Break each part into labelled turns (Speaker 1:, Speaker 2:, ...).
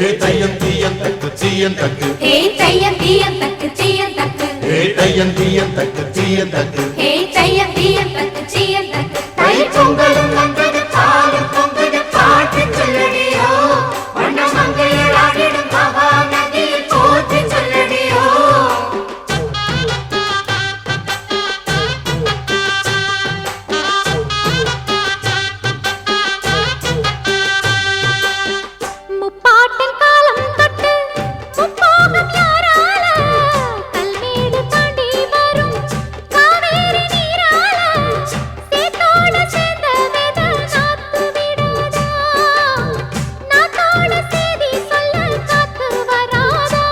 Speaker 1: தையம் தீயம் தக்கு சீயம் தக்கு
Speaker 2: தையம் தீயம் தக்கு சீயம் தக்கு
Speaker 1: தையம் தீயம் தக்கு சீயம் தக்கு
Speaker 2: தையம் தீயம் தக்கு சீயம் தக்கு தை பொங்கலும் வந்தது பாலும் பொங்குது பாட்டு சொல்லடியோ வண்ண மங்கையர் ஆடிடும் மகா நதியில் போற்றி சொல்லடியோ முப்பாட்டின் காலம் தொட்டு முப்போகம் யாரால கல்மேடு தாண்டி வரும் காவேரி நீரால சேத்தோட சேர்ந்த வேத நாத்து விடாதா நாத்தோட சேதி சொல்ல காத்து வராதா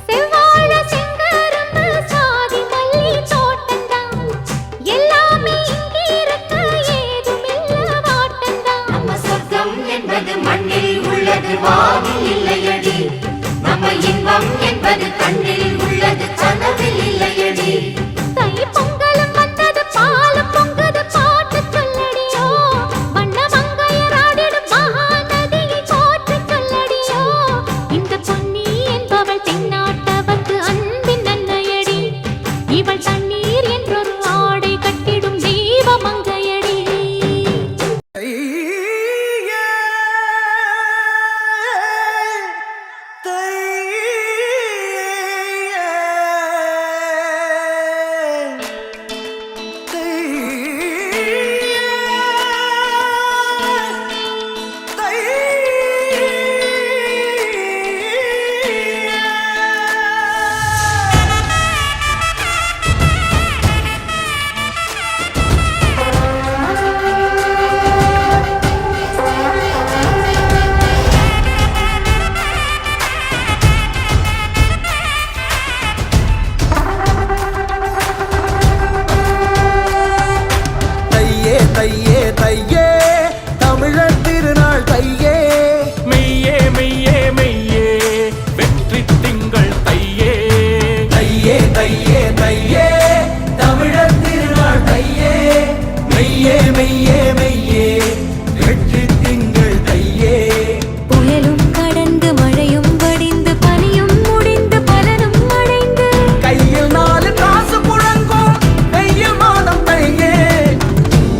Speaker 2: செவ்வாழ செங்கரும்பு சாதி மல்லி தோட்டந்தான் எல்லாமே இங்கிருக்க ஏதுமில்ல வாட்டந்தான் நம்ம சொர்க்கம் என்பது மண்ணில் உள்ளது வானில் இல்லையடி நம்ம இன்பம் என்பது கண்ணில் உள்ளது கனவில் இல்லையடி தை பொங்கலும் வந்தது பாலும் பொங்குது பாட்டு சொல்லடியோ வண்ண மங்கையர் ஆடிடும் மகா நதியை போற்றி சொல்லடியோ இந்த பொன்னி என்பவள் தென்னாட்டவர்க்கு அன்பின் அன்னையடி இவள் தண்ணீர் என்றொரு ஆடை கட்டிடும் தெய்வ மங்கையடி
Speaker 3: தையே தையே தையே தமிழர் திருநாள் தையே
Speaker 4: மெய்யே மெய்யே மெய்யே வெற்றி திங்கள் தையே
Speaker 3: தையே தையே தையே தமிழர் திருநாள் தையே மெய்யே மெய்யே மெய்யே வெற்றி திங்கள் தையே
Speaker 2: புயலும் கடந்து மழையும் வடிந்து பனியும் முடிந்து பலனும் அடைந்து
Speaker 3: கையில் 4 காசு புழங்கும் வெயில் மாதம் தையே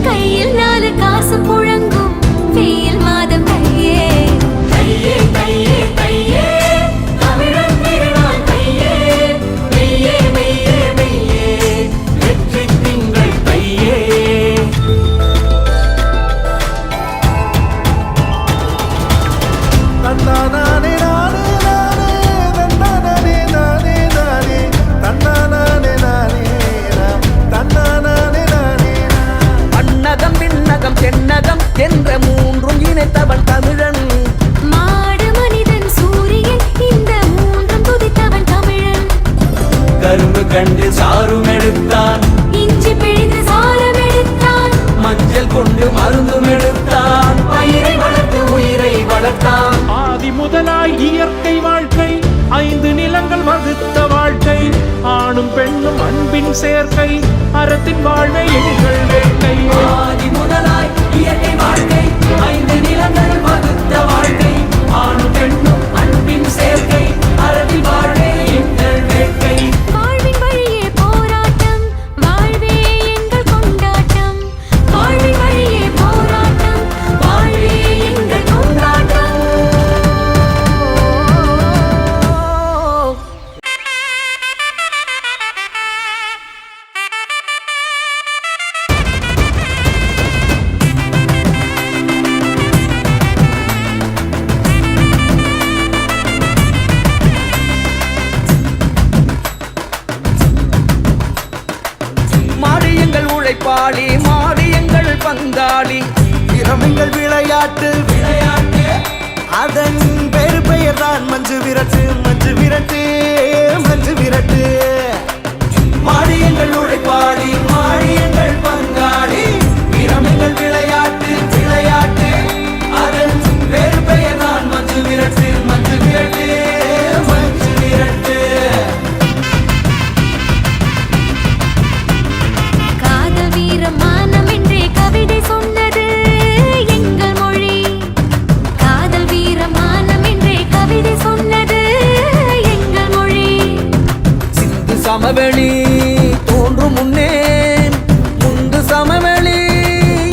Speaker 2: கையில் 4 காசு புழங்கும் வெயில் மாதம் தையே
Speaker 3: தையே தையே தையே தமிழர் திருநாள் தையே மெய்யே மெய்யே மெய்யே
Speaker 4: வெற்றி திங்கள் தையே
Speaker 3: தன்னானே நானே நானே தன்னானே நானே நானே தன்னானே நானே தன்னானே நானே அன்னகம் விண்ணகம் தென்னகம் என்ற மூன்றும் இணைத்தவன் தமிழன்
Speaker 2: மாடு மனிதன் சூரியன் இந்த மூன்றும் துதித்தவன் தமிழன்
Speaker 3: கரும்பு கண்டு சாரும் எடுத்தான்
Speaker 2: இஞ்சி பிழிந்து சாரம் எடுத்தான்
Speaker 3: மஞ்சள் கொண்டு மருந்தும் எடுத்தான் பயிரை வளர்த்து உயிரை வளர்த்தான்
Speaker 4: ஆதி முதலாய் இயற்கை வாழ்க்கை 5 நிலங்கள் வகுத்த வாழ்க்கை ஆணும் பெண்ணும் அன்பின் சேர்க்கை அறத்தின் வாழ்வை எங்கள் வேட்டை
Speaker 3: ஆதி முதலாய் இயற்கை வாழ்க்கை 5 நிலங்கள் வகுத்த வாழ்க்கை ஆணும் பெண்ணும் அன்பின் சேர்க்கை அறத்தில் வாழ்வே எங்கள் வேட்கை
Speaker 2: வாழ்வின் வழியே போராட்டம் வாழ்வே எங்கள் கொண்டாட்டம் வாழ்வின் வழியே போராட்டம் வாழ்வே எங்கள் கொண்டாட்டம்
Speaker 3: மாடியங்கள் உழைப்பாளி மாடியங்கள் பங்காளி திறமைகள் விளையாட்டு விளையாட்டு அதன் பெயர் தான் மஞ்சு விரட்டு மஞ்சு விரட்டு மஞ்சு விரட்டு மாடியங்கள் உழைப்பாளி மாடியங்கள் பங்காளி திறமைகள் விளையாட்டு விளையாட்டு அதன் பெயர் தான் மஞ்சு விரட்டு மஞ்சு விரட்டு மஞ்சு விரட்டு
Speaker 2: காதல் வீரமானம் என்றே கவிதை சொன்னது எங்கள் மொழி காதல் வீரமானம்
Speaker 3: சமவெளி தோன்றும் முன்னே முந்து சமவெளி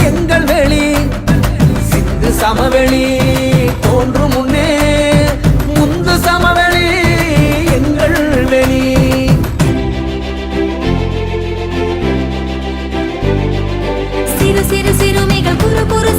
Speaker 3: எங்கள் வெளி. சிந்து சமவெளி தோன்றும் முன்னே முந்து சமவெளி எங்கள் வெளி.
Speaker 2: சிறு சிறு சிறுமிகள் குறு குறு